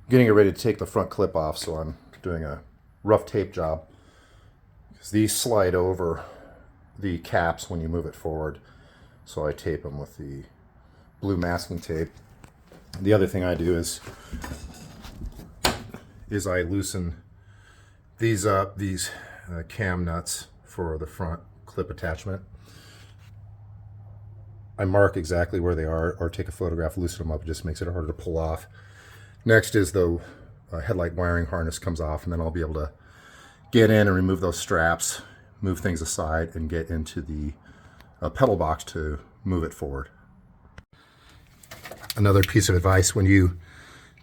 getting it ready to take the front clip off, so I'm doing a rough tape job. Because these slide over the caps when you move it forward, so I tape them with the blue masking tape. The other thing I do is I loosen these up, these cam nuts for the front clip attachment. I mark exactly where they are, or take a photograph, loosen them up. It just makes it harder to pull off. Next is the headlight wiring harness comes off, and then I'll be able to get in and remove those straps, move things aside, and get into the pedal box to move it forward. Another piece of advice: when you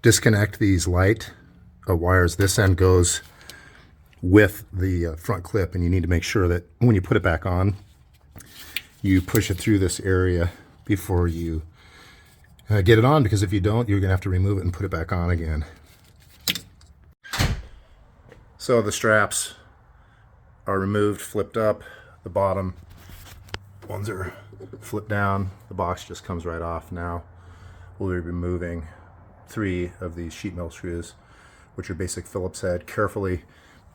disconnect these light wires, this end goes with the front clip, and you need to make sure that when you put it back on, you push it through this area before you get it on, because if you don't, you're going to have to remove it and put it back on again. So the straps are removed, flipped up. The bottom ones are flipped down. The box just comes right off. Now we'll be removing 3 of these sheet metal screws, which are basic Phillips head. Carefully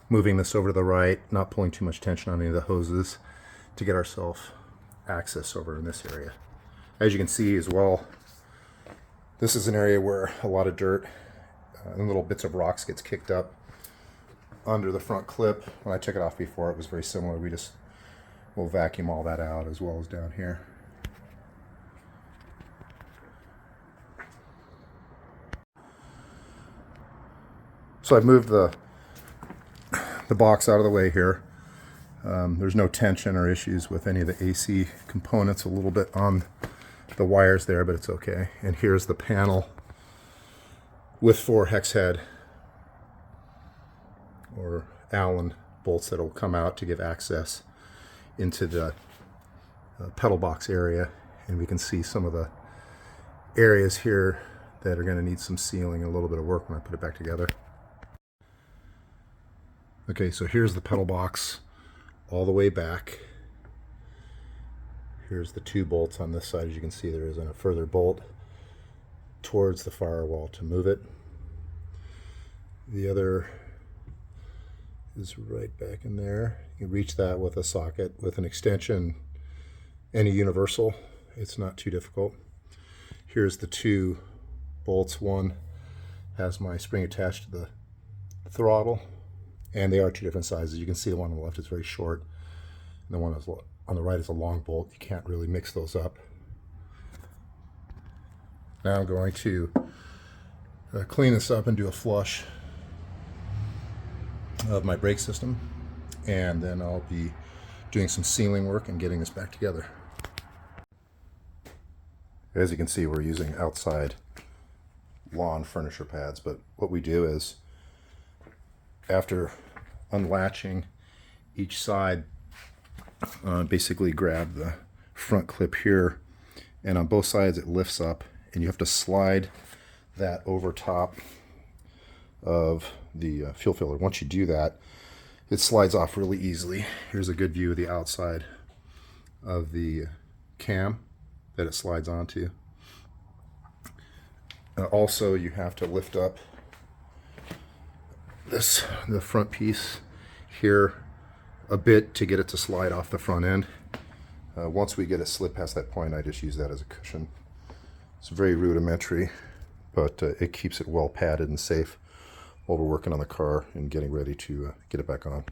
moving this over to the right, not pulling too much tension on any of the hoses, to get ourselves access over in this area. As you can see as well, this is an area where a lot of dirt and little bits of rocks gets kicked up under the front clip. When I took it off before, it was very similar. We'll vacuum all that out, as well as down here. So I've moved the box out of the way here. There's no tension or issues with any of the AC components. A little bit on the wires there, but it's okay. And here's the panel with 4 hex head or Allen bolts that will come out to give access into the pedal box area. And we can see some of the areas here that are going to need some sealing and a little bit of work when I put it back together. Okay, so here's the pedal box all the way back. Here's the 2 bolts on this side. As you can see, there is a further bolt towards the firewall to move it. The other is right back in there. You can reach that with a socket with an extension and a universal. It's not too difficult. Here's the 2 bolts. One has my spring attached to the throttle, and they are 2 different sizes. You can see the one on the left is very short, and the one on the right is a long bolt. You can't really mix those up. Now I'm going to clean this up and do a flush of my brake system, and then I'll be doing some sealing work and getting this back together. As you can see, we're using outside lawn furniture pads, but what we do is, after unlatching each side, basically grab the front clip here, and on both sides it lifts up, and you have to slide that over top of the fuel filler. Once you do that, it slides off really easily. Here's a good view of the outside of the cam that it slides onto. Also, you have to lift up the front piece here a bit to get it to slide off the front end. Once we get it slid past that point, I just use that as a cushion. It's very rudimentary, but it keeps it well padded and safe while we're working on the car and getting ready to get it back on.